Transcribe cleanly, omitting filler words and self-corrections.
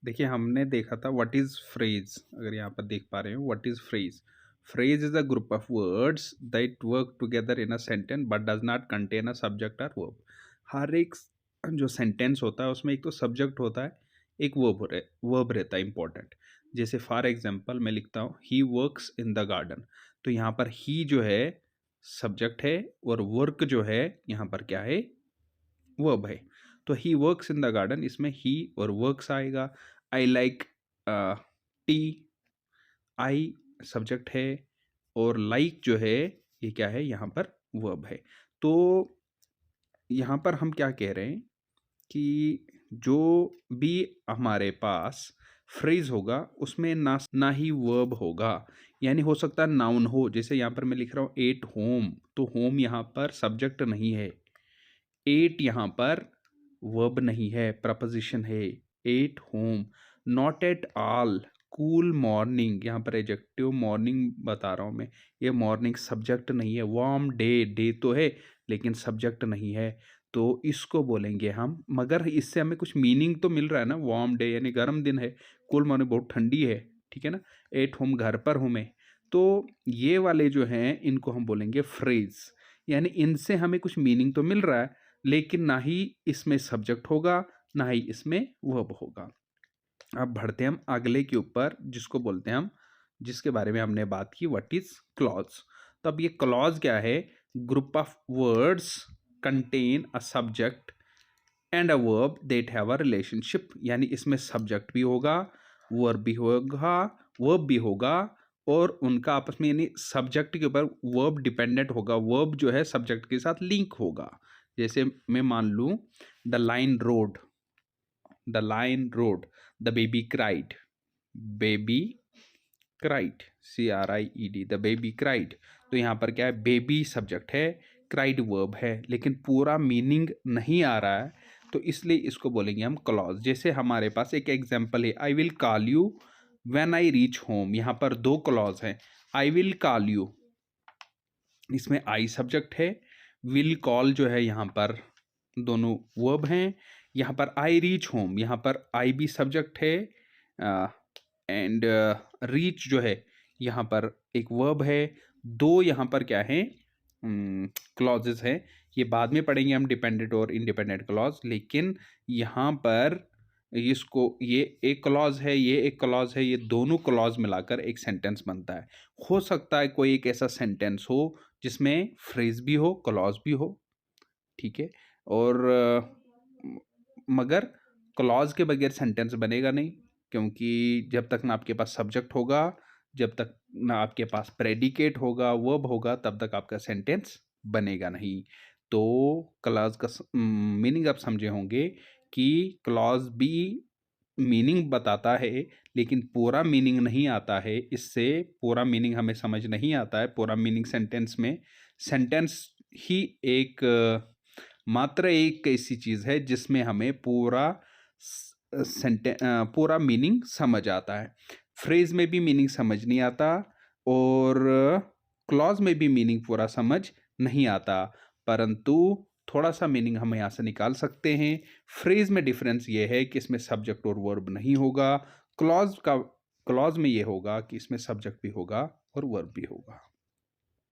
देखिए हमने देखा था व्हाट इज फ्रेज। अगर यहाँ पर देख पा रहे हो, what is phrase. Phrase is a group of words that work together in a sentence but does not contain a subject और वर्ब। हर एक जो सेंटेंस होता है उसमें एक तो सब्जेक्ट होता है, एक वर्ब रहता है इंपॉर्टेंट। जैसे फॉर एग्जांपल मैं लिखता हूँ he works in the garden, तो यहाँ पर ही जो है सब्जेक्ट है और वर्क जो है यहाँ पर क्या है, वर्ब है। तो he works in the garden, इसमें ही और वर्क्स आएगा। I like T, I subject है और लाइक जो है ये क्या है, यहाँ पर वर्ब है। तो यहाँ पर हम क्या कह रहे हैं कि जो भी हमारे पास फ्रेज होगा उसमें ना ही वर्ब होगा, यानी हो सकता है नाउन हो। जैसे यहाँ पर मैं लिख रहा हूँ एट होम, तो होम यहाँ पर सब्जेक्ट नहीं है, एट यहाँ पर वर्ब नहीं है, प्रपोजिशन है। At home, not at all, cool morning, यहाँ पर एडजेक्टिव मॉर्निंग बता रहा हूँ मैं, ये मॉर्निंग सब्जेक्ट नहीं है। वार्म डे, डे तो है लेकिन सब्जेक्ट नहीं है, तो इसको बोलेंगे हम। मगर इससे हमें कुछ मीनिंग तो मिल रहा है ना, वार्म डे यानी गर्म दिन है, कूल मॉर्निंग बहुत ठंडी है, ठीक है ना। एट होम घर पर हूँ मैं, तो ये वाले जो हैं इनको हम बोलेंगे फ्रेज, यानी इनसे हमें कुछ मीनिंग तो मिल रहा है लेकिन ना ही इसमें सब्जेक्ट होगा ना ही इसमें वर्ब होगा। अब बढ़ते हैं हम अगले के ऊपर, जिसको बोलते हैं हम, जिसके बारे में हमने बात की, व्हाट इज क्लॉज। तो अब ये क्लॉज क्या है, group of words contain a subject and a verb that have a relationship, यानी इसमें सब्जेक्ट भी होगा, वर्ब भी होगा और उनका आपस में, यानी सब्जेक्ट के ऊपर वर्ब डिपेंडेंट होगा, वर्ब जो है सब्जेक्ट के साथ लिंक होगा। जैसे मैं मान लूँ the line road, the line road, the baby cried, baby cried, CRIED, the baby cried. तो यहाँ पर क्या है, बेबी सब्जेक्ट है, क्राइड वर्ब है, लेकिन पूरा मीनिंग नहीं आ रहा है, तो इसलिए इसको बोलेंगे हम क्लॉज। जैसे हमारे पास एक एग्जांपल है, I will call you when I reach home, यहाँ पर दो क्लॉज हैं। आई विल कॉल यू, इसमें आई सब्जेक्ट है, विल कॉल जो है यहाँ पर दोनों वर्ब हैं। यहाँ पर आई रीच होम, यहाँ पर आई भी सब्जेक्ट है एंड रीच जो है यहाँ पर एक वर्ब है। दो यहाँ पर क्या है, क्लॉजेस हैं, ये बाद में पढ़ेंगे हम, डिपेंडेंट और इंडिपेंडेंट क्लॉज। लेकिन यहाँ पर इसको, ये एक क्लॉज है, ये एक क्लॉज है, ये दोनों क्लॉज मिलाकर एक सेंटेंस बनता है। हो सकता है कोई एक ऐसा सेंटेंस हो जिसमें फ्रेज भी हो, क्लॉज भी हो, ठीक है। और मगर क्लॉज के बगैर सेंटेंस बनेगा नहीं, क्योंकि जब तक ना आपके पास सब्जेक्ट होगा, जब तक ना आपके पास प्रेडिकेट होगा, वर्ब होगा, तब तक आपका सेंटेंस बनेगा नहीं। तो क्लॉज का मीनिंग आप समझे होंगे कि क्लॉज भी मीनिंग बताता है लेकिन पूरा मीनिंग नहीं आता है, इससे पूरा मीनिंग हमें समझ नहीं आता है। पूरा मीनिंग सेंटेंस में, सेंटेंस ही एक मात्र एक ऐसी चीज़ है जिसमें हमें पूरा मीनिंग समझ आता है। फ्रेज में भी मीनिंग समझ नहीं आता और क्लॉज में भी मीनिंग पूरा समझ नहीं आता, परंतु थोड़ा सा मीनिंग हम यहाँ से निकाल सकते हैं। फ्रेज में डिफरेंस ये है कि इसमें सब्जेक्ट और वर्ब नहीं होगा, क्लॉज में ये होगा कि इसमें सब्जेक्ट भी होगा और वर्ब भी होगा।